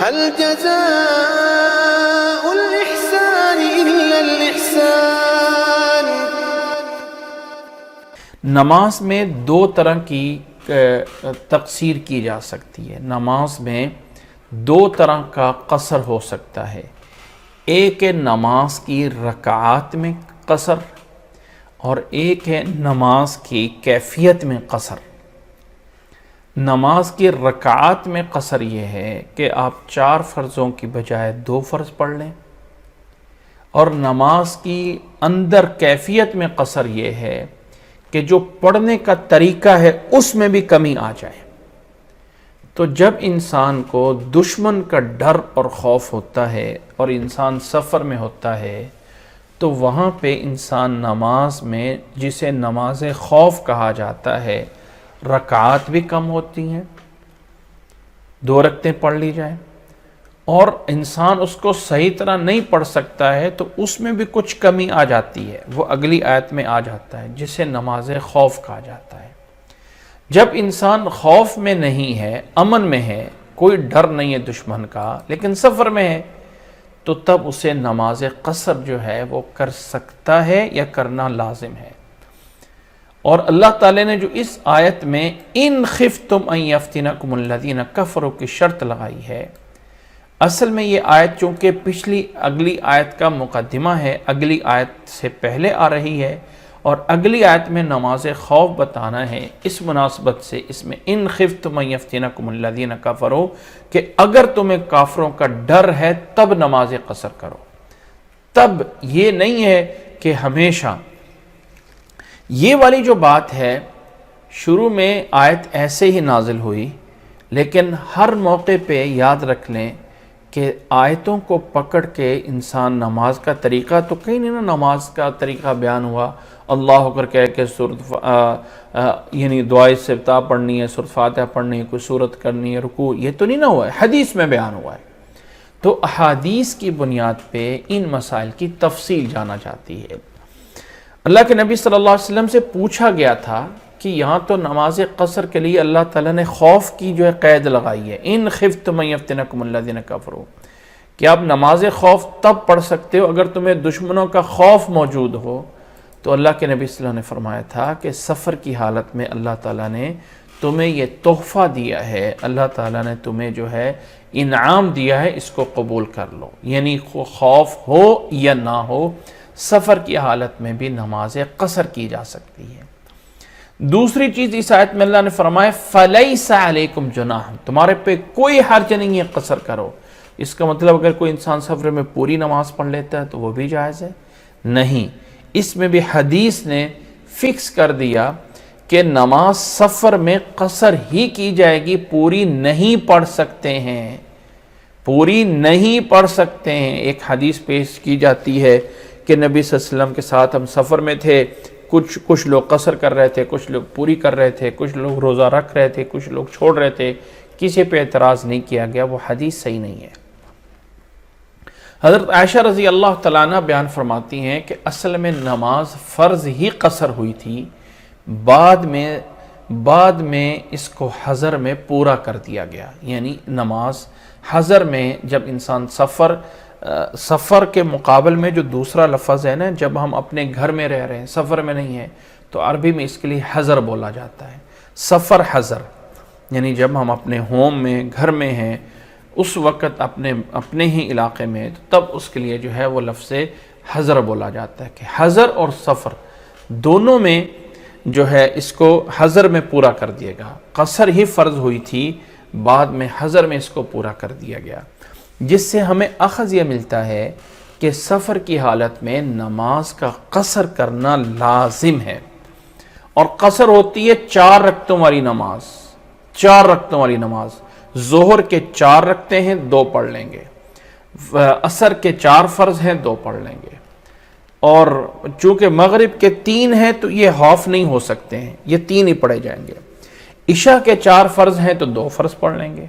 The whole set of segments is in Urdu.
هل جزاء الإحسان إلا الإحسان۔ نماز میں دو طرح کی تقسیر کی جا سکتی ہے۔ نماز میں دو طرح کا قصر ہو سکتا ہے، ایک ہے نماز کی رکعات میں قصر اور ایک ہے نماز کی کیفیت میں قصر۔ نماز کی رکعات میں قصر یہ ہے کہ آپ 4 فرضوں کی بجائے 2 فرض پڑھ لیں، اور نماز کی اندر کیفیت میں قصر یہ ہے کہ جو پڑھنے کا طریقہ ہے اس میں بھی کمی آ جائے۔ تو جب انسان کو دشمن کا ڈر اور خوف ہوتا ہے اور انسان سفر میں ہوتا ہے تو وہاں پہ انسان نماز میں، جسے نماز خوف کہا جاتا ہے، رکعات بھی کم ہوتی ہیں، 2 رکعتیں پڑھ لی جائیں، اور انسان اس کو صحیح طرح نہیں پڑھ سکتا ہے تو اس میں بھی کچھ کمی آ جاتی ہے، وہ اگلی آیت میں آ جاتا ہے جسے نماز خوف کہا جاتا ہے۔ جب انسان خوف میں نہیں ہے، امن میں ہے، کوئی ڈر نہیں ہے دشمن کا، لیکن سفر میں ہے، تو تب اسے نماز قصر جو ہے وہ کر سکتا ہے یا کرنا لازم ہے۔ اور اللہ تعالیٰ نے جو اس آیت میں ان خفتم ان یفتنکم الذین کفروا کی شرط لگائی ہے، اصل میں یہ آیت چونکہ اگلی آیت کا مقدمہ ہے، اگلی آیت سے پہلے آ رہی ہے، اور اگلی آیت میں نماز خوف بتانا ہے، اس مناسبت سے اس میں ان خفتم ان یفتنکم الذین کفروا کہ اگر تمہیں کافروں کا ڈر ہے تب نماز قصر کرو۔ تب یہ نہیں ہے کہ ہمیشہ، یہ والی جو بات ہے شروع میں آیت ایسے ہی نازل ہوئی، لیکن ہر موقع پہ یاد رکھ لیں کہ آیتوں کو پکڑ کے انسان نماز کا طریقہ تو کہیں نہیں نا، نماز کا طریقہ بیان ہوا، اللہ اکبر کہہ کے یعنی دعائے استفتاح پڑھنی ہے، سورۃ فاتحہ پڑھنی ہے، کوئی سورت کرنی ہے، رکوع، یہ تو نہیں نہ ہوا ہے، حدیث میں بیان ہوا ہے۔ تو احادیث کی بنیاد پہ ان مسائل کی تفصیل جانا جاتی ہے۔ اللہ کے نبی صلی اللہ علیہ وسلم سے پوچھا گیا تھا کہ یہاں تو نماز قصر کے لیے اللہ تعالیٰ نے خوف کی جو ہے قید لگائی ہے، ان خفتم ان یفتنکم الذین کفروا، کہ آپ نماز خوف تب پڑھ سکتے ہو اگر تمہیں دشمنوں کا خوف موجود ہو۔ تو اللہ کے نبی صلی اللہ علیہ وسلم نے فرمایا تھا کہ سفر کی حالت میں اللہ تعالیٰ نے تمہیں یہ تحفہ دیا ہے، اللہ تعالیٰ نے تمہیں جو ہے انعام دیا ہے، اس کو قبول کر لو، یعنی خوف ہو یا نہ ہو، سفر کی حالت میں بھی نماز قصر کی جا سکتی ہے۔ دوسری چیز اس آیت میں اللہ نے فرمایا فَلَيْسَ عَلَيْكُمْ جُنَاحٌ، تمہارے پہ کوئی حرج نہیں ہے قصر کرو۔ اس کا مطلب اگر کوئی انسان سفر میں پوری نماز پڑھ لیتا ہے تو وہ بھی جائز ہے؟ نہیں، اس میں بھی حدیث نے فکس کر دیا کہ نماز سفر میں قصر ہی کی جائے گی، پوری نہیں پڑھ سکتے ہیں، پوری نہیں پڑھ سکتے ہیں۔ ایک حدیث پیش کی جاتی ہے کہ نبی صلی اللہ علیہ وسلم کے ساتھ ہم سفر میں تھے، کچھ لوگ قصر کر رہے تھے، کچھ لوگ پوری کر رہے تھے، کچھ لوگ روزہ رکھ رہے تھے، کچھ لوگ چھوڑ رہے تھے، کسی پہ اعتراض نہیں کیا گیا، وہ حدیث صحیح نہیں ہے۔ حضرت عائشہ رضی اللہ تعالیٰ عنہ بیان فرماتی ہیں کہ اصل میں نماز فرض ہی قصر ہوئی تھی، بعد میں اس کو حضر میں پورا کر دیا گیا، یعنی نماز حضر میں جب انسان سفر کے مقابل میں جو دوسرا لفظ ہے نا، جب ہم اپنے گھر میں رہ رہے ہیں، سفر میں نہیں ہے، تو عربی میں اس کے لیے حضر بولا جاتا ہے، سفر حضر، یعنی جب ہم اپنے ہوم میں، گھر میں ہیں، اس وقت اپنے ہی علاقے میں، تب اس کے لیے جو ہے وہ لفظ حضر بولا جاتا ہے کہ حضر اور سفر دونوں میں جو ہے اس کو حضر میں پورا کر دیا گا۔ قصر ہی فرض ہوئی تھی، بعد میں حضر میں اس کو پورا کر دیا گیا، جس سے ہمیں اخذ یہ ملتا ہے کہ سفر کی حالت میں نماز کا قصر کرنا لازم ہے، اور قصر ہوتی ہے 4 رکعتوں والی نماز، 4 رکعتوں والی نماز، ظہر کے 4 رکعتیں ہیں 2 پڑھ لیں گے، عصر کے 4 فرض ہیں 2 پڑھ لیں گے، اور چونکہ مغرب کے 3 ہیں تو یہ ہاف نہیں ہو سکتے ہیں، یہ 3 ہی پڑھے جائیں گے، عشاء کے 4 فرض ہیں تو 2 فرض پڑھ لیں گے،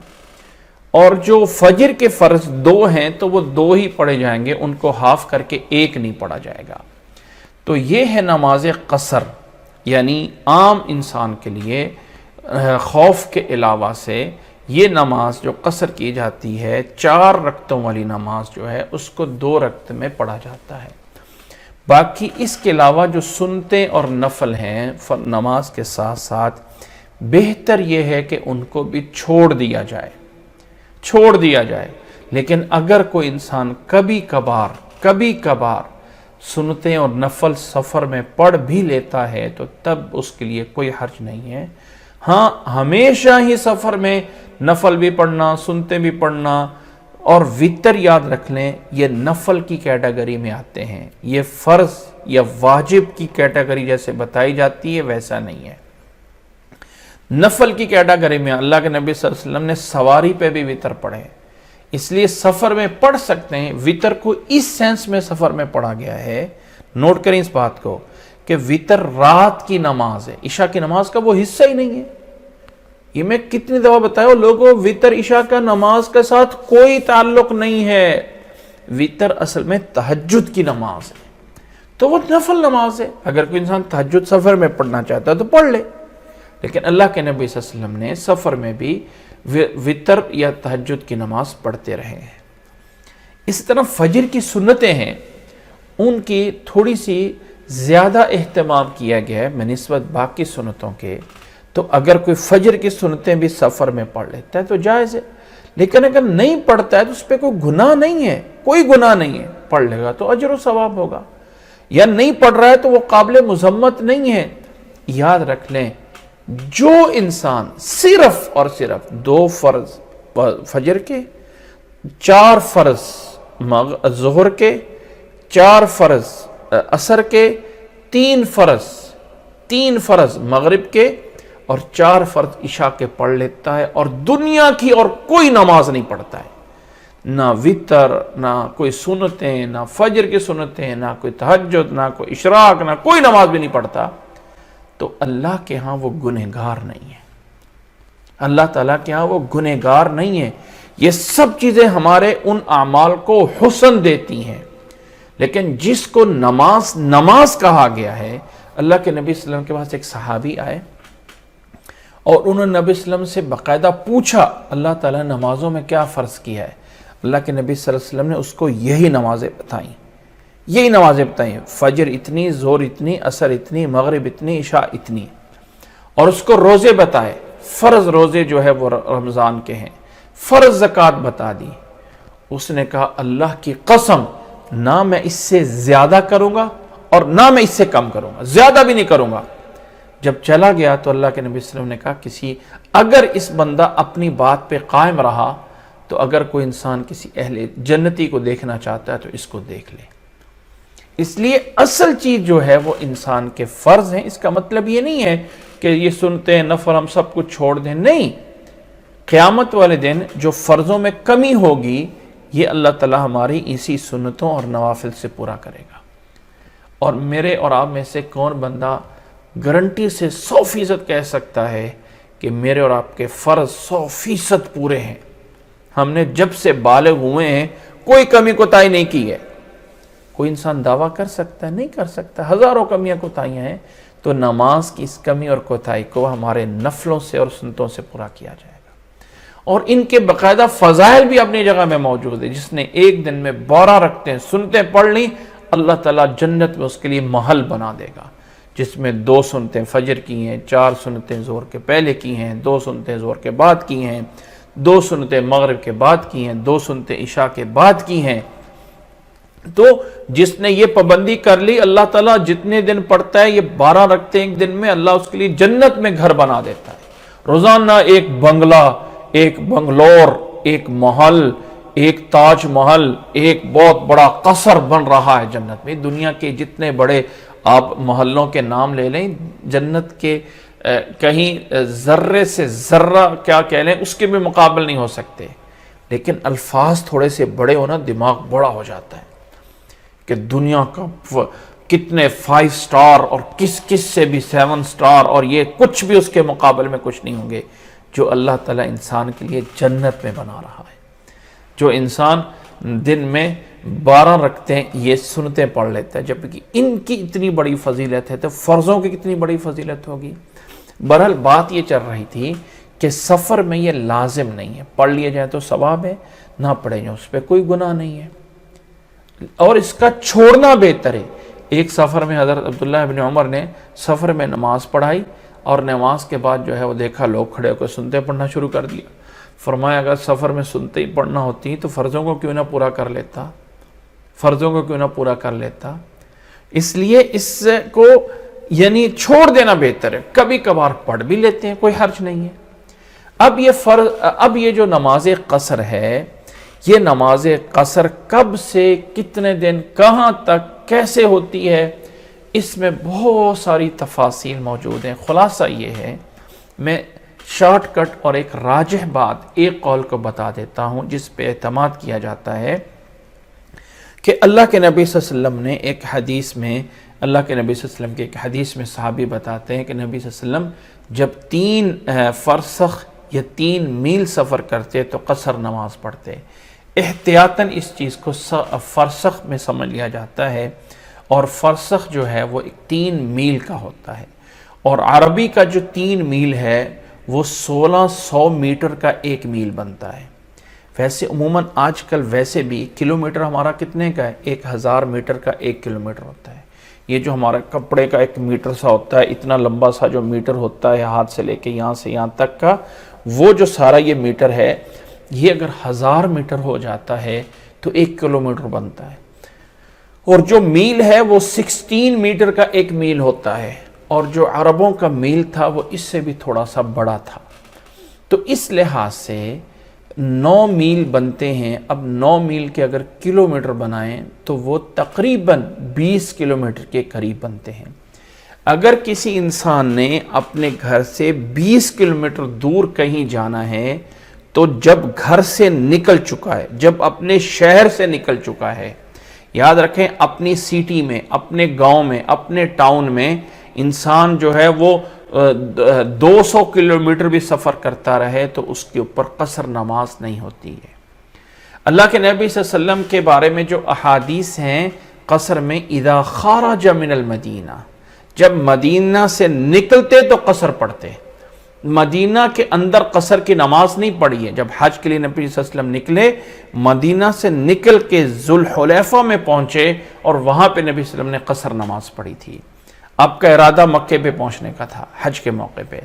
اور جو فجر کے فرض 2 ہیں تو وہ 2 ہی پڑھے جائیں گے، ان کو ہاف کر کے 1 نہیں پڑھا جائے گا۔ تو یہ ہے نماز قصر، یعنی عام انسان کے لیے خوف کے علاوہ سے یہ نماز جو قصر کی جاتی ہے 4 رکعتوں والی نماز جو ہے اس کو 2 رکعت میں پڑھا جاتا ہے۔ باقی اس کے علاوہ جو سنتیں اور نفل ہیں نماز کے ساتھ ساتھ بہتر یہ ہے کہ ان کو بھی چھوڑ دیا جائے۔ لیکن اگر کوئی انسان کبھی کبھار سنتیں اور نفل سفر میں پڑھ بھی لیتا ہے تو تب اس کے لیے کوئی حرج نہیں ہے۔ ہاں، ہمیشہ ہی سفر میں نفل بھی پڑھنا، سنتیں بھی پڑھنا اور وتر یاد رکھ لیں، یہ نفل کی کیٹیگری میں آتے ہیں، یہ فرض یا واجب کی کیٹیگری جیسے بتائی جاتی ہے ویسا نہیں ہے۔ نفل کی کیٹیگری میں اللہ کے نبی صلی اللہ علیہ وسلم نے سواری پہ بھی وتر پڑھے، اس لیے سفر میں پڑھ سکتے ہیں۔ وتر کو اس سینس میں سفر میں پڑھا گیا ہے، نوٹ کریں اس بات کو، کہ وتر رات کی نماز ہے، عشاء کی نماز کا وہ حصہ ہی نہیں ہے۔ یہ میں کتنی دفعہ بتایا لوگوں، وتر عشاء کا نماز کے ساتھ کوئی تعلق نہیں ہے۔ وتر اصل میں تہجد کی نماز ہے، تو وہ نفل نماز ہے۔ اگر کوئی انسان تہجد سفر میں پڑھنا چاہتا ہے تو پڑھ لے، لیکن اللہ کے نبی صلی اللہ علیہ وسلم نے سفر میں بھی وتر یا تہجد کی نماز پڑھتے رہے ہیں۔ اس طرح فجر کی سنتیں ہیں، ان کی تھوڑی سی زیادہ اہتمام کیا گیا ہے بنسبت باقی سنتوں کے۔ تو اگر کوئی فجر کی سنتیں بھی سفر میں پڑھ لیتا ہے تو جائز ہے، لیکن اگر نہیں پڑھتا ہے تو اس پہ کوئی گناہ نہیں ہے، کوئی گناہ نہیں ہے، پڑھ لے گا تو اجر و ثواب ہوگا، یا نہیں پڑھ رہا ہے تو وہ قابل مذمت نہیں ہے۔ یاد رکھ لیں، جو انسان صرف اور صرف 2 فرض فجر کے، 4 فرض ظہر کے، 4 فرض عصر کے، 3 فرض مغرب کے اور 4 فرض عشاء کے پڑھ لیتا ہے، اور دنیا کی اور کوئی نماز نہیں پڑھتا ہے، نہ وتر، نہ کوئی سنتیں، نہ فجر کی سنتیں، نہ کوئی تہجد، نہ کوئی اشراق، نہ کوئی نماز بھی نہیں پڑھتا، تو اللہ کے ہاں وہ گنہگار نہیں ہے۔ اللہ تعالیٰ کے ہاں وہ گنہگار نہیں ہے۔ یہ سب چیزیں ہمارے ان اعمال کو حسن دیتی ہیں، لیکن جس کو نماز کہا گیا ہے، اللہ کے نبی صلی اللہ علیہ وسلم کے پاس ایک صحابی آئے اور انہوں نے نبی صلی اللہ علیہ وسلم سے باقاعدہ پوچھا اللہ تعالیٰ نے نمازوں میں کیا فرض کیا ہے۔ اللہ کے نبی صلی اللہ علیہ وسلم نے اس کو یہی نمازیں بتائیں، فجر اتنی، ظہر اتنی، عصر اتنی، مغرب اتنی، عشاء اتنی، اور اس کو روزے بتائے، فرض روزے جو ہے وہ رمضان کے ہیں، فرض زکوٰۃ بتا دی۔ اس نے کہا اللہ کی قسم، نہ میں اس سے زیادہ کروں گا اور نہ میں اس سے کم کروں گا، زیادہ بھی نہیں کروں گا۔ جب چلا گیا تو اللہ کے نبی صلی اللہ علیہ وسلم نے کہا اگر اس بندہ اپنی بات پہ قائم رہا تو اگر کوئی انسان کسی اہل جنتی کو دیکھنا چاہتا ہے تو اس کو دیکھ لے۔ اس لیے اصل چیز جو ہے وہ انسان کے فرض ہیں۔ اس کا مطلب یہ نہیں ہے کہ یہ سنتے ہیں نفل ہم سب کچھ چھوڑ دیں، نہیں۔ قیامت والے دن جو فرضوں میں کمی ہوگی یہ اللہ تعالی ہماری اسی سنتوں اور نوافل سے پورا کرے گا۔ اور میرے اور آپ میں سے کون بندہ گارنٹی سے 100% کہہ سکتا ہے کہ میرے اور آپ کے فرض 100% پورے ہیں؟ ہم نے جب سے بالغ ہوئے ہیں کوئی کمی کوتاہی نہیں کی ہے۔ کوئی انسان دعویٰ کر سکتا ہے؟ نہیں کر سکتا۔ ہزاروں کمیاں کوتاہیاں ہیں، تو نماز کی اس کمی اور کوتاہی کو ہمارے نفلوں سے اور سنتوں سے پورا کیا جائے گا۔ اور ان کے باقاعدہ فضائل بھی اپنی جگہ میں موجود ہے۔ جس نے ایک دن میں 12 رکعتیں سنتیں پڑھ لی، اللہ تعالیٰ جنت میں اس کے لیے محل بنا دے گا، جس میں 2 سنتیں فجر کی ہیں، 4 سنتیں ظہر کے پہلے کی ہیں، 2 سنتیں ظہر کے بعد کی ہیں، 2 سنتیں مغرب کے بعد کی ہیں، 2 سنتیں عشاء کے بعد کی ہیں۔ تو جس نے یہ پابندی کر لی، اللہ تعالیٰ جتنے دن پڑھتا ہے یہ 12 رکعتیں ایک دن میں، اللہ اس کے لیے جنت میں گھر بنا دیتا ہے۔ روزانہ ایک بنگلہ، ایک بنگلور، ایک محل، ایک تاج محل، ایک بہت بڑا قصر بن رہا ہے جنت میں۔ دنیا کے جتنے بڑے آپ محلوں کے نام لے لیں، جنت کے کہیں ذرے سے ذرہ کیا کہہ لیں اس کے بھی مقابل نہیں ہو سکتے۔ لیکن الفاظ تھوڑے سے بڑے ہونا دماغ بڑا ہو جاتا ہے کہ دنیا کا کتنے 5 سٹار اور کس سے بھی 7 سٹار، اور یہ کچھ بھی اس کے مقابل میں کچھ نہیں ہوں گے جو اللہ تعالیٰ انسان کے لیے جنت میں بنا رہا ہے۔ جو انسان دن میں 12 رکعتیں یہ سنتیں پڑھ لیتا ہے، جبکہ ان کی اتنی بڑی فضیلت ہے تو فرضوں کی کتنی بڑی فضیلت ہوگی۔ بہرحال بات یہ چل رہی تھی کہ سفر میں یہ لازم نہیں ہے، پڑھ لیے جائے تو ثواب ہے، نہ پڑھے جائے اس پہ کوئی گناہ نہیں ہے، اور اس کا چھوڑنا بہتر ہے۔ ایک سفر میں حضرت عبداللہ ابن عمر نے سفر میں نماز پڑھائی، اور نماز کے بعد جو ہے وہ دیکھا لوگ کھڑے ہو کے سنتے پڑھنا شروع کر دیا۔ فرمایا اگر سفر میں سنتے ہی پڑھنا ہوتی تو فرضوں کو کیوں نہ پورا کر لیتا، فرضوں کو کیوں نہ پورا کر لیتا۔ اس لیے اس کو یعنی چھوڑ دینا بہتر ہے، کبھی کبھار پڑھ بھی لیتے ہیں، کوئی حرج نہیں ہے۔ اب یہ جو نماز قصر ہے، یہ نماز قصر کب سے کتنے دن کہاں تک کیسے ہوتی ہے، اس میں بہت ساری تفاصیل موجود ہیں۔ خلاصہ یہ ہے، میں شارٹ کٹ اور ایک راجح بات ایک قول کو بتا دیتا ہوں جس پہ اعتماد کیا جاتا ہے کہ اللہ کے نبی صلی اللہ علیہ وسلم نے ایک حدیث میں، اللہ کے نبی صلی اللہ علیہ وسلم کے ایک حدیث میں صحابی بتاتے ہیں کہ نبی صلی اللہ علیہ وسلم جب 3 فرسخ یا 3 میل سفر کرتے تو قصر نماز پڑھتے۔ احتیاطاً اس چیز کو فرسخ میں سمجھ لیا جاتا ہے، اور فرسخ جو ہے وہ 3 میل کا ہوتا ہے، اور عربی کا جو 3 میل ہے وہ 1600 میٹر کا 1 میل بنتا ہے۔ ویسے عموماً آج کل ویسے بھی کلومیٹر ہمارا کتنے کا ہے، 1000 میٹر کا 1 کلومیٹر ہوتا ہے۔ یہ جو ہمارا کپڑے کا 1 میٹر سا ہوتا ہے، اتنا لمبا سا جو میٹر ہوتا ہے ہاتھ سے لے کے یہاں سے یہاں تک کا، وہ جو سارا یہ میٹر ہے، یہ اگر 1000 میٹر ہو جاتا ہے تو 1 کلومیٹر بنتا ہے، اور جو میل ہے وہ 16 میٹر کا 1 میل ہوتا ہے، اور جو عربوں کا میل تھا وہ اس سے بھی تھوڑا سا بڑا تھا۔ تو اس لحاظ سے 9 میل بنتے ہیں۔ اب 9 میل کے اگر کلومیٹر بنائیں تو وہ تقریباً 20 کلومیٹر کے قریب بنتے ہیں۔ اگر کسی انسان نے اپنے گھر سے 20 کلومیٹر دور کہیں جانا ہے تو جب گھر سے نکل چکا ہے، جب اپنے شہر سے نکل چکا ہے، یاد رکھیں اپنی سٹی میں، اپنے گاؤں میں، اپنے ٹاؤن میں انسان جو ہے وہ 200 کلومیٹر بھی سفر کرتا رہے تو اس کے اوپر قصر نماز نہیں ہوتی ہے۔ اللہ کے نبی صلی اللہ علیہ وسلم کے بارے میں جو احادیث ہیں قصر میں، اذا خرج من المدینہ، جب مدینہ سے نکلتے تو قصر پڑھتے۔ مدینہ کے اندر قصر کی نماز نہیں پڑھی ہے۔ جب حج کے لیے نبی صلی اللہ علیہ وسلم نکلے، مدینہ سے نکل کے ذوالحلیفہ میں پہنچے اور وہاں پہ نبی صلی اللہ علیہ وسلم نے قصر نماز پڑھی تھی۔ آپ کا ارادہ مکے پہ پہنچنے کا تھا حج کے موقع پہ۔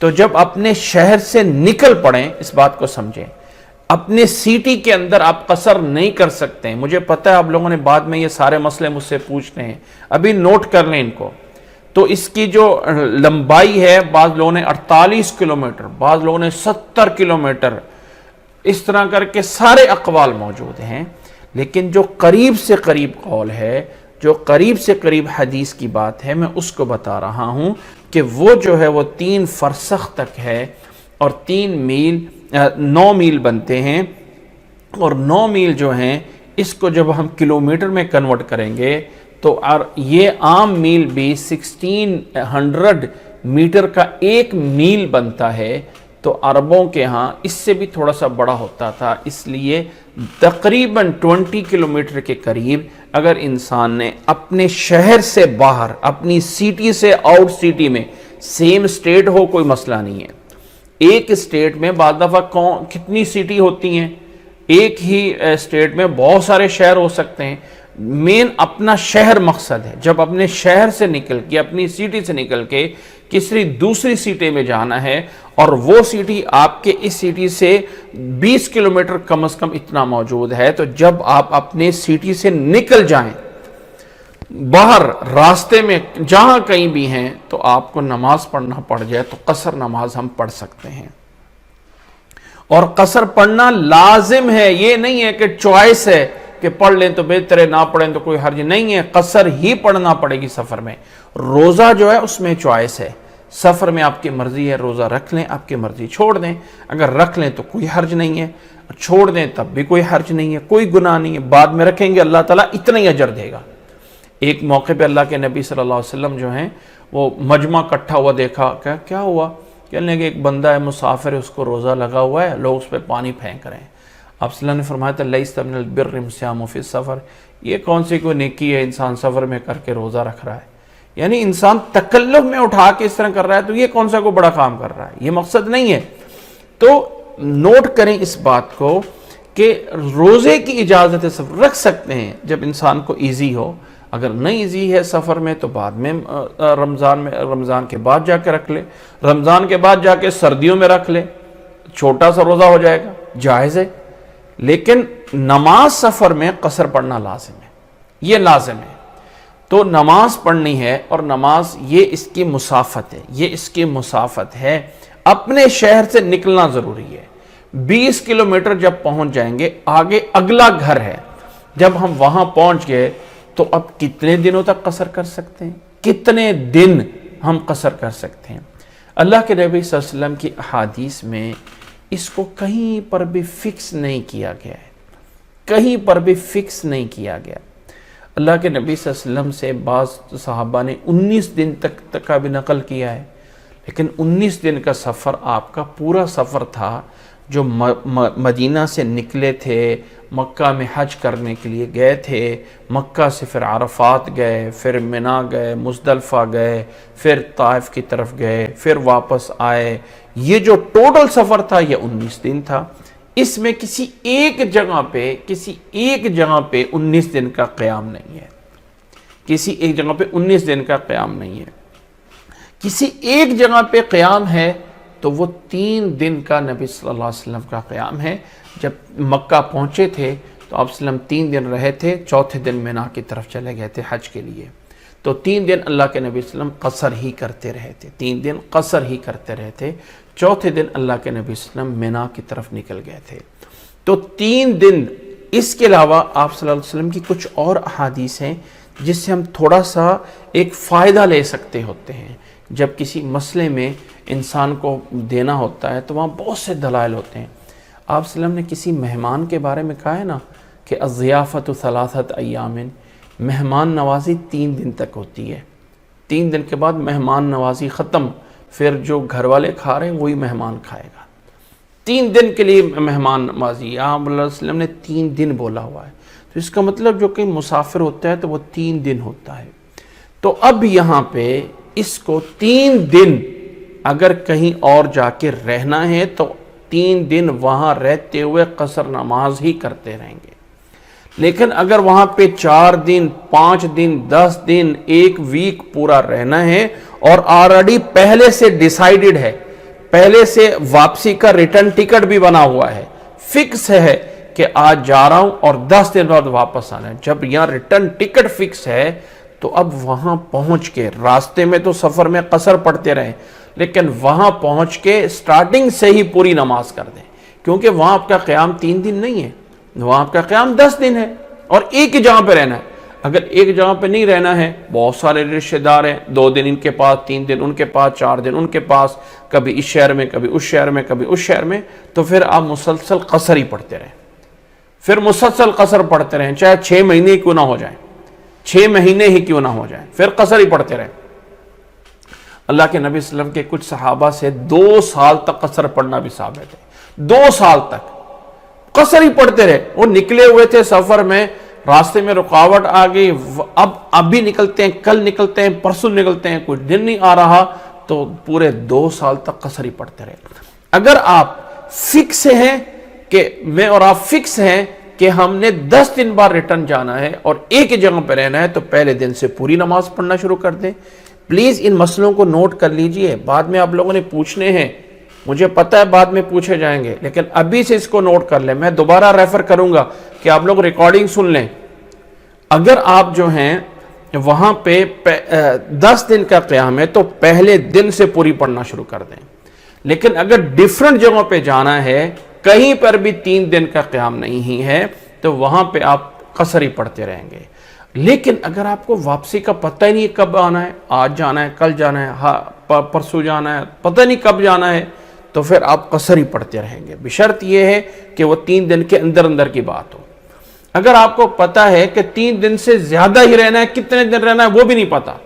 تو جب اپنے شہر سے نکل پڑیں، اس بات کو سمجھیں، اپنے سٹی کے اندر آپ قصر نہیں کر سکتے ہیں۔ مجھے پتہ ہے آپ لوگوں نے بعد میں یہ سارے مسئلے مجھ سے پوچھنے ہیں، ابھی نوٹ کر لیں ان کو۔ تو اس کی جو لمبائی ہے، بعض لوگوں نے 48 کلومیٹر، بعض لوگوں نے 70 کلومیٹر، اس طرح کر کے سارے اقوال موجود ہیں، لیکن جو قریب سے قریب قول ہے، جو قریب سے قریب حدیث کی بات ہے، میں اس کو بتا رہا ہوں کہ وہ جو ہے وہ 3 فرسخ تک ہے، اور 3 میل 9 میل بنتے ہیں، اور 9 میل جو ہیں اس کو جب ہم کلومیٹر میں کنورٹ کریں گے تو یہ عام میل بھی 1600 میٹر کا 1 میل بنتا ہے۔ تو عربوں کے ہاں اس سے بھی تھوڑا سا بڑا ہوتا تھا، اس لیے تقریباً 20 کلومیٹر کے قریب اگر انسان نے اپنے شہر سے باہر، اپنی سٹی سے آؤٹ سٹی میں، سیم سٹیٹ ہو کوئی مسئلہ نہیں ہے، ایک سٹیٹ میں بعض دفعہ کتنی سٹی ہوتی ہیں، ایک ہی سٹیٹ میں بہت سارے شہر ہو سکتے ہیں، مین اپنا شہر مقصد ہے۔ جب اپنے شہر سے نکل کے، اپنی سٹی سے نکل کے کسی دوسری سٹی میں جانا ہے، اور وہ سٹی آپ کے اس سٹی سے 20 کلومیٹر کم از کم اتنا موجود ہے، تو جب آپ اپنے سٹی سے نکل جائیں باہر راستے میں جہاں کہیں بھی ہیں، تو آپ کو نماز پڑھنا پڑ جائے تو قصر نماز ہم پڑھ سکتے ہیں۔ اور قصر پڑھنا لازم ہے، یہ نہیں ہے کہ چوائس ہے کہ پڑھ لیں تو بہتر ہے، نہ پڑھیں تو کوئی حرج نہیں ہے، قصر ہی پڑھنا پڑے گی سفر میں۔ روزہ جو ہے اس میں چوائس ہے، سفر میں آپ کی مرضی ہے، روزہ رکھ لیں، آپ کی مرضی چھوڑ دیں، اگر رکھ لیں تو کوئی حرج نہیں ہے، چھوڑ دیں تب بھی کوئی حرج نہیں ہے، کوئی گناہ نہیں ہے، بعد میں رکھیں گے اللہ تعالیٰ اتنا ہی اجر دے گا۔ ایک موقع پہ اللہ کے نبی صلی اللہ علیہ وسلم جو ہیں وہ مجمع اکٹھا ہوا، دیکھا کیا ہوا، کہنے لگے ایک بندہ ہے مسافر ہے، اس کو روزہ لگا ہوا ہے، لوگ اس پہ پانی پھینک رہے ہیں۔ آپ صلی اللہ علیہ وسلم نے فرمایا تھا لیس من البر صیام فی السفر، یہ کون سی کوئی نیکی ہے انسان سفر میں کر کے روزہ رکھ رہا ہے، یعنی انسان تکلف میں اٹھا کے اس طرح کر رہا ہے تو یہ کون سا کوئی بڑا کام کر رہا ہے، یہ مقصد نہیں ہے۔ تو نوٹ کریں اس بات کو کہ روزے کی اجازت سفر رکھ سکتے ہیں جب انسان کو ایزی ہو. اگر نہیں ایزی ہے سفر میں تو بعد میں رمضان کے بعد جا کے رکھ لے, رمضان کے بعد جا کے سردیوں میں رکھ لے, چھوٹا سا روزہ ہو جائے گا, جائز ہے. لیکن نماز سفر میں قصر پڑھنا لازم ہے, یہ لازم ہے. تو نماز پڑھنی ہے, اور نماز یہ اس کی مسافت ہے, یہ اس کی مسافت ہے. اپنے شہر سے نکلنا ضروری ہے. 20 کلومیٹر جب پہنچ جائیں گے, آگے اگلا گھر ہے, جب ہم وہاں پہنچ گئے تو اب کتنے دنوں تک قصر کر سکتے ہیں, کتنے دن ہم قصر کر سکتے ہیں. اللہ کے نبی صلی اللہ علیہ وسلم کی احادیث میں اس کو کہیں پر بھی فکس نہیں کیا گیا ہے, کہیں پر بھی فکس نہیں کیا گیا. اللہ کے نبی صلی اللہ علیہ وسلم سے بعض صحابہ نے 19 دن تک کا بھی نقل کیا ہے, لیکن 19 دن کا سفر آپ کا پورا سفر تھا جو مدینہ سے نکلے تھے, مکہ میں حج کرنے کے لیے گئے تھے, مکہ سے پھر عرفات گئے, پھر منا گئے, مزدلفہ گئے, پھر طائف کی طرف گئے, پھر واپس آئے. یہ جو ٹوٹل سفر تھا یہ 19 دن تھا. اس میں کسی ایک جگہ پہ 19 دن کا قیام نہیں ہے, کسی ایک جگہ پہ 19 دن کا قیام نہیں ہے. کسی ایک جگہ پہ قیام ہے تو وہ 3 دن کا نبی صلی اللہ علیہ وسلم کا قیام ہے. جب مکہ پہنچے تھے تو آپ صلی اللہ علیہ وسلم 3 دن رہے تھے, چوتھے دن منا کی طرف چلے گئے تھے حج کے لیے. تو 3 دن اللہ کے نبی صلی اللہ علیہ وسلم قصر ہی کرتے رہے تھے, 3 دن قصر ہی کرتے رہے تھے. چوتھے دن اللہ کے نبی صلی اللہ علیہ وسلم منا کی طرف نکل گئے تھے. تو 3 دن. اس کے علاوہ آپ صلی اللہ علیہ وسلم کی کچھ اور احادیث ہیں جس سے ہم تھوڑا سا ایک فائدہ لے سکتے ہوتے ہیں. جب کسی مسئلے میں انسان کو دینا ہوتا ہے تو وہاں بہت سے دلائل ہوتے ہیں. آپ صلی اللہ علیہ وسلم نے کسی مہمان کے بارے میں کہا ہے نا کہ الضیافۃ ثلاثۃ ایام, مہمان نوازی 3 دن تک ہوتی ہے. 3 دن کے بعد مہمان نوازی ختم, پھر جو گھر والے کھا رہے ہیں وہی مہمان کھائے گا. 3 دن کے لیے مہمان نوازی. آپ صلی اللہ علیہ وسلم نے 3 دن بولا ہوا ہے, تو اس کا مطلب جو کہ مسافر ہوتا ہے تو وہ 3 دن ہوتا ہے. تو اب یہاں پہ اس کو 3 دن اگر کہیں اور جا کے رہنا ہے تو 3 دن وہاں رہتے ہوئے قصر نماز ہی کرتے رہیں گے. لیکن اگر وہاں پہ 4 دن 5 دن 10 دن 1 ویک پورا رہنا ہے اور آلریڈی پہلے سے ڈیسائیڈڈ ہے, پہلے سے واپسی کا ریٹرن ٹکٹ بھی بنا ہوا ہے, فکس ہے کہ آج جا رہا ہوں اور 10 دن بعد واپس آنا ہے. جب یہاں ریٹرن ٹکٹ فکس ہے تو اب وہاں پہنچ کے, راستے میں تو سفر میں قصر پڑتے رہیں لیکن وہاں پہنچ کے سٹارٹنگ سے ہی پوری نماز کر دیں, کیونکہ وہاں آپ کا قیام 3 دن نہیں ہے, وہاں آپ کا قیام 10 دن ہے اور ایک ہی جگہ پہ رہنا ہے. اگر ایک جگہ پہ نہیں رہنا ہے, بہت سارے رشتہ دار ہیں, 2 دن ان کے پاس, 3 دن ان کے پاس, 4 دن ان کے پاس, کبھی اس شہر میں کبھی اس شہر میں کبھی اس شہر میں, تو پھر آپ مسلسل قصر ہی پڑھتے رہیں, پھر مسلسل قصر پڑھتے رہیں, چاہے 6 مہینے کیوں نہ ہو جائیں, 6 مہینے ہی کیوں نہ ہو جائیں, پھر قصر ہی پڑھتے رہیں. اللہ کے نبی صلی اللہ علیہ وسلم کے کچھ صحابہ سے 2 سال تک قصر پڑھنا بھی ثابت ہے. 2 سال تک قصر ہی پڑھتے رہے. وہ نکلے ہوئے تھے سفر میں, راستے میں رکاوٹ آ گئی, ابھی نکلتے ہیں, کل نکلتے ہیں, پرسوں نکلتے ہیں, کوئی دن نہیں آ رہا, تو پورے 2 سال تک قصر ہی پڑھتے رہے. اگر آپ فکس ہیں کہ میں اور آپ فکس ہیں کہ ہم نے 10 دن بعد ریٹرن جانا ہے اور ایک ہی جگہ پہ رہنا ہے, تو پہلے دن سے پوری نماز پڑھنا شروع کر دیں. پلیز ان مسئلوں کو نوٹ کر لیجئے, بعد میں آپ لوگوں نے پوچھنے ہیں, مجھے پتہ ہے بعد میں پوچھے جائیں گے, لیکن ابھی سے اس کو نوٹ کر لیں. میں دوبارہ ریفر کروں گا کہ آپ لوگ ریکارڈنگ سن لیں. اگر آپ جو ہیں وہاں پہ 10 دن کا قیام ہے تو پہلے دن سے پوری پڑھنا شروع کر دیں. لیکن اگر ڈیفرنٹ جگہوں پہ جانا ہے, کہیں پر بھی 3 دن کا قیام نہیں ہی ہے, تو وہاں پہ آپ قصر ہی پڑھتے رہیں گے. لیکن اگر آپ کو واپسی کا پتہ ہی نہیں کب آنا ہے, آج جانا ہے, کل جانا ہے, پرسوں جانا ہے, پتہ نہیں کب جانا ہے, تو پھر آپ قصر ہی پڑھتے رہیں گے, بشرط یہ ہے کہ وہ 3 دن کے اندر کی بات ہو. اگر آپ کو پتہ ہے کہ 3 دن سے زیادہ ہی رہنا ہے, کتنے دن رہنا ہے وہ بھی نہیں پتہ,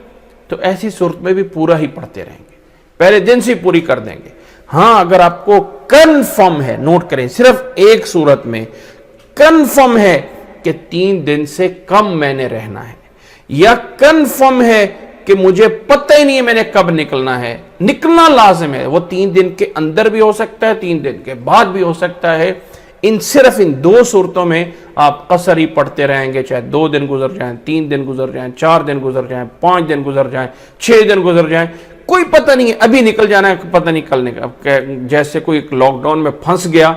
تو ایسی صورت میں بھی پورا ہی پڑھتے رہیں گے, پہلے دن سے پوری کر دیں گے. ہاں اگر آپ کو کنفرم ہے, نوٹ کریں, صرف ایک صورت میں کنفرم ہے کہ 3 دن سے کم میں نے رہنا ہے, یا کنفرم ہے کہ مجھے پتہ ہی نہیں ہے میں نے کب نکلنا ہے، نکلنا لازم ہے، وہ 3 دن کے اندر بھی ہو سکتا ہے، 3 دن کے بعد بھی ہو سکتا ہے، صرف ان 2 صورتوں میں آپ قصر ہی پڑھتے رہیں گے، چاہے 2 دن گزر جائیں، 3 دن گزر جائیں، 4 دن گزر جائیں، 5 دن گزر جائیں، 6 دن گزر جائیں، کوئی پتہ نہیں ہے، ابھی نکل جانا ہے، پتہ نہیں کل نکل، جیسے کوئی لاک ڈاؤن میں پھنس گیا،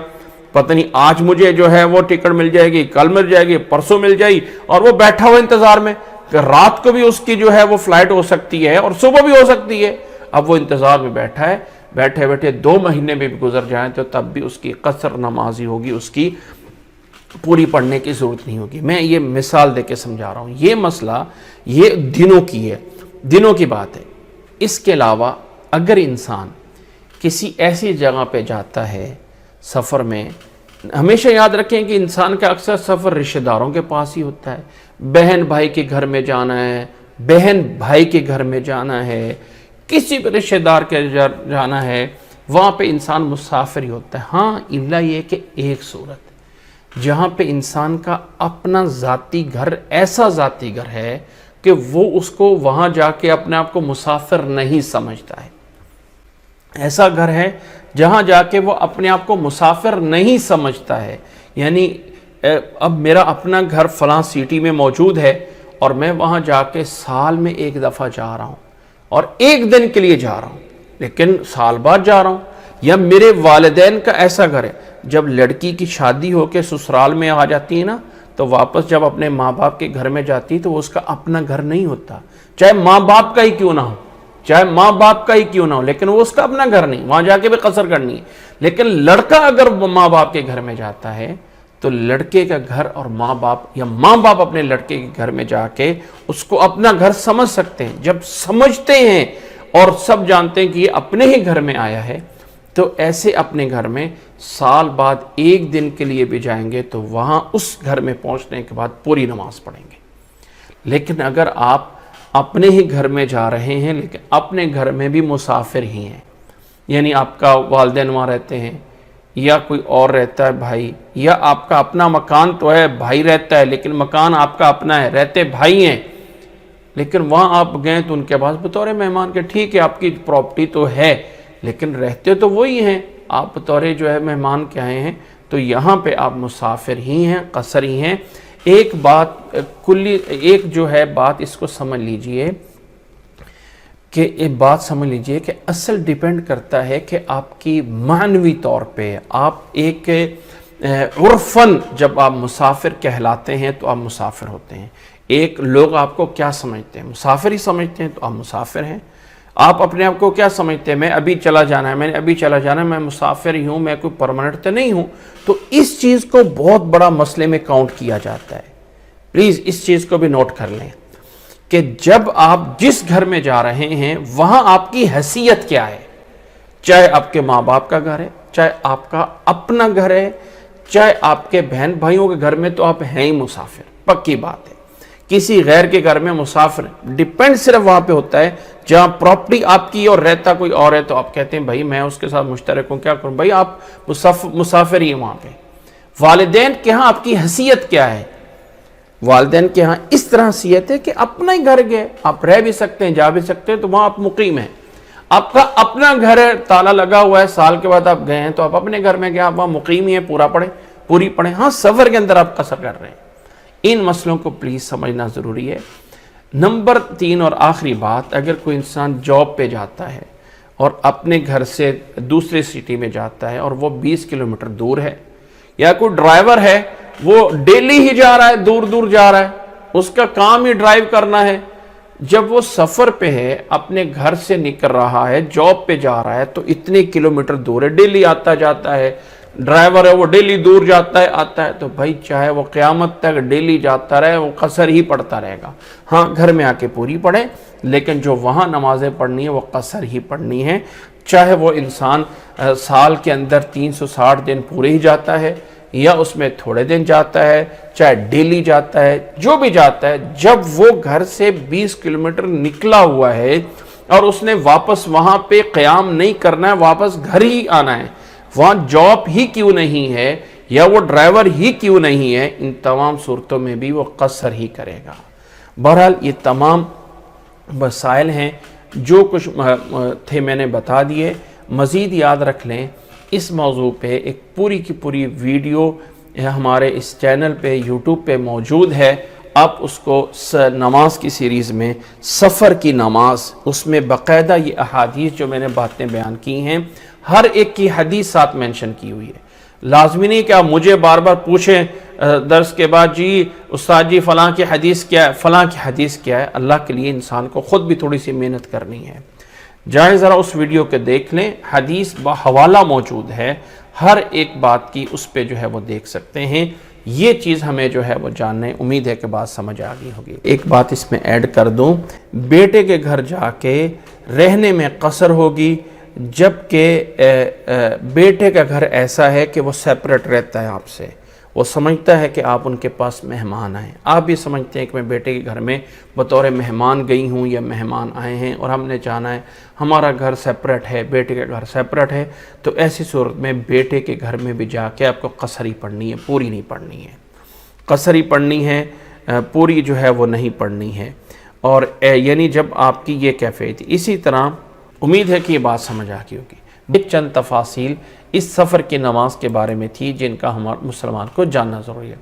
پتہ نہیں آج مجھے جو ہے وہ ٹکٹ مل جائے گی، کل مل جائے گی، پرسوں مل جائے گی، اور وہ بیٹھا ہوا انتظار میں کہ رات کو بھی اس کی جو ہے وہ فلائٹ ہو سکتی ہے اور صبح بھی ہو سکتی ہے، اب وہ انتظار میں بیٹھا ہے، بیٹھے بیٹھے 2 مہینے بھی گزر جائیں تو تب بھی اس کی قصر نماز ہی ہوگی، اس کی پوری پڑھنے کی ضرورت نہیں ہوگی۔ میں یہ مثال دے کے سمجھا رہا ہوں، یہ مسئلہ یہ دنوں کی ہے، دنوں کی بات ہے۔ اس کے علاوہ اگر انسان کسی ایسی جگہ پہ جاتا ہے سفر میں، ہمیشہ یاد رکھیں کہ انسان کا اکثر سفر رشتہ داروں کے پاس ہی ہوتا ہے، بہن بھائی کے گھر میں جانا ہے، بہن بھائی کے گھر میں جانا ہے، کسی بھی رشتہ دار کے جانا ہے، وہاں پہ انسان مسافر ہی ہوتا ہے۔ ہاں الا یہ کہ ایک صورت جہاں پہ انسان کا اپنا ذاتی گھر، ایسا ذاتی گھر ہے کہ وہ اس کو وہاں جا کے اپنے آپ کو مسافر نہیں سمجھتا ہے، ایسا گھر ہے جہاں جا کے وہ اپنے آپ کو مسافر نہیں سمجھتا ہے، یعنی اب میرا اپنا گھر فلاں سٹی میں موجود ہے اور میں وہاں جا کے سال میں 1 دفعہ جا رہا ہوں اور 1 دن کے لیے جا رہا ہوں، لیکن سال بعد جا رہا ہوں۔ یا میرے والدین کا ایسا گھر ہے، جب لڑکی کی شادی ہو کے سسرال میں آ جاتی ہے نا، تو واپس جب اپنے ماں باپ کے گھر میں جاتی تو وہ اس کا اپنا گھر نہیں ہوتا، چاہے ماں باپ کا ہی کیوں نہ ہو، چاہے ماں باپ کا ہی کیوں نہ ہو، لیکن وہ اس کا اپنا گھر نہیں، وہاں جا کے بھی قصر کرنی ہے۔ لیکن لڑکا اگر ماں باپ کے گھر میں جاتا ہے تو لڑکے کا گھر اور ماں باپ، یا ماں باپ اپنے لڑکے کے گھر میں جا کے اس کو اپنا گھر سمجھ سکتے ہیں۔ جب سمجھتے ہیں اور سب جانتے ہیں کہ یہ اپنے ہی گھر میں آیا ہے، تو ایسے اپنے گھر میں سال بعد 1 دن کے لیے بھی جائیں گے تو وہاں اس گھر میں پہنچنے کے بعد پوری نماز پڑھیں گے۔ لیکن اگر آپ اپنے ہی گھر میں جا رہے ہیں لیکن اپنے گھر میں بھی مسافر ہی ہیں، یعنی آپ کا والدین وہاں رہتے ہیں یا کوئی اور رہتا ہے بھائی، یا آپ کا اپنا مکان تو ہے، بھائی رہتا ہے لیکن مکان آپ کا اپنا ہے، رہتے بھائی ہیں، لیکن وہاں آپ گئے تو ان کے پاس بطور مہمان کے، ٹھیک ہے آپ کی پراپرٹی تو ہے لیکن رہتے تو وہی ہیں، آپ بطور جو ہے مہمان کے آئے ہیں، تو یہاں پہ آپ مسافر ہی ہیں، قصر ہی ہیں۔ ایک بات ایک جو ہے بات اس کو سمجھ لیجئے کہ ایک بات سمجھ لیجئے کہ اصل ڈیپینڈ کرتا ہے کہ آپ کی معنوی طور پہ آپ ایک عرفاً جب آپ مسافر کہلاتے ہیں تو آپ مسافر ہوتے ہیں۔ ایک لوگ آپ کو کیا سمجھتے ہیں؟ مسافر ہی سمجھتے ہیں، تو آپ مسافر ہیں۔ آپ اپنے آپ کو کیا سمجھتے ہیں؟ میں ابھی چلا جانا ہے، میں نے ابھی چلا جانا ہے، میں مسافر ہی ہوں، میں کوئی پرماننٹ تو نہیں ہوں۔ تو اس چیز کو بہت بڑا مسئلے میں کاؤنٹ کیا جاتا ہے، پلیز اس چیز کو بھی نوٹ کر لیں کہ جب آپ جس گھر میں جا رہے ہیں وہاں آپ کی حیثیت کیا ہے، چاہے آپ کے ماں باپ کا گھر ہے، چاہے آپ کا اپنا گھر ہے، چاہے آپ کے بہن بھائیوں کے گھر میں، تو آپ ہیں ہی مسافر، پکی بات ہے۔ کسی غیر کے گھر میں مسافر، ڈیپینڈ صرف وہاں پہ ہوتا ہے جہاں پراپرٹی آپ کی اور رہتا کوئی اور ہے، تو آپ کہتے ہیں بھائی میں اس کے ساتھ مشترک ہوں، کیا کروں؟ بھائی آپ مسافر ہی ہیں وہاں پہ۔ والدین کے ہاں آپ کی حیثیت کیا ہے؟ والدین کے ہاں اس طرح حیثیت ہے کہ اپنا ہی گھر گئے، آپ رہ بھی سکتے ہیں، جا بھی سکتے ہیں، تو وہاں آپ مقیم ہیں، آپ کا اپنا گھر ہے، تالا لگا ہوا ہے، سال کے بعد آپ گئے ہیں تو آپ اپنے گھر میں گئے، آپ وہاں مقیم ہی ہیں، پوری پڑھیں۔ ہاں سفر کے اندر آپ قصر کر رہے ہیں۔ ان مسئلوں کو پلیز سمجھنا ضروری ہے۔ نمبر 3 اور آخری بات، اگر کوئی انسان جاب پہ جاتا ہے اور اپنے گھر سے دوسرے سٹی میں جاتا ہے اور وہ 20 کلومیٹر دور ہے، یا کوئی ڈرائیور ہے وہ ڈیلی ہی جا رہا ہے، دور دور جا رہا ہے، اس کا کام ہی ڈرائیو کرنا ہے، جب وہ سفر پہ ہے، اپنے گھر سے نکل رہا ہے، جاب پہ جا رہا ہے، تو اتنے کلومیٹر دور ہے، ڈیلی آتا جاتا ہے، ڈرائیور ہے وہ ڈیلی دور جاتا ہے آتا ہے، تو بھائی چاہے وہ قیامت تک ڈیلی جاتا رہے، وہ قصر ہی پڑھتا رہے گا۔ ہاں گھر میں آ کے پوری پڑھے، لیکن جو وہاں نمازیں پڑھنی ہے وہ قصر ہی پڑھنی ہے، چاہے وہ انسان سال کے اندر 360 دن پورے ہی جاتا ہے یا اس میں تھوڑے دن جاتا ہے، چاہے ڈیلی جاتا ہے، جو بھی جاتا ہے، جب وہ گھر سے 20 کلومیٹر نکلا ہوا ہے اور اس نے واپس وہاں پہ قیام نہیں کرنا ہے، واپس گھر ہی آنا ہے، وہاں جاب ہی کیوں نہیں ہے یا وہ ڈرائیور ہی کیوں نہیں ہے، ان تمام صورتوں میں بھی وہ قصر ہی کرے گا۔ بہرحال یہ تمام مسائل ہیں جو کچھ تھے میں نے بتا دیے. مزید یاد رکھ لیں اس موضوع پہ ایک پوری کی پوری ویڈیو ہمارے اس چینل پہ یوٹیوب پہ موجود ہے. آپ اس کو نماز کی سیریز میں سفر کی نماز، اس میں باقاعدہ یہ احادیث جو میں نے باتیں بیان کی ہیں ہر ایک کی حدیث ساتھ مینشن کی ہوئی ہے. لازمی نہیں کہ آپ مجھے بار بار پوچھیں درس کے بعد جی استاد جی فلاں کی حدیث کیا ہے، فلاں کی حدیث کیا ہے. اللہ کے لیے انسان کو خود بھی تھوڑی سی محنت کرنی ہے. جائیں ذرا اس ویڈیو کے دیکھ لیں، حدیث بحوالہ موجود ہے، ہر ایک بات کی اس پہ جو ہے وہ دیکھ سکتے ہیں. یہ چیز ہمیں جو ہے وہ جاننے، امید ہے کہ بات سمجھ آ گئی ہوگی. ایک بات اس میں ایڈ کر دوں، بیٹے کے گھر جا کے رہنے میں قصر ہوگی جبکہ بیٹے کا گھر ایسا ہے کہ وہ سیپریٹ رہتا ہے آپ سے، وہ سمجھتا ہے کہ آپ ان کے پاس مہمان آئیں. آپ بھی سمجھتے ہیں کہ میں بیٹے کے گھر میں بطور مہمان گئی ہوں یا مہمان آئے ہیں اور ہم نے جانا ہے، ہمارا گھر سیپریٹ ہے، بیٹے کا گھر سیپریٹ ہے. تو ایسی صورت میں بیٹے کے گھر میں بھی جا کے آپ کو قصر ہی پڑھنی ہے، پوری نہیں پڑھنی ہے. قصر ہی پڑھنی ہے، پوری جو ہے وہ نہیں پڑھنی ہے. اور یعنی جب آپ کی یہ کیفیت تھی. اسی طرح امید ہے کہ یہ بات سمجھ آ گئی ہوگی. ایک چند تفاصیل اس سفر کی نماز کے بارے میں تھی جن کا ہمارے مسلمان کو جاننا ضروری ہے.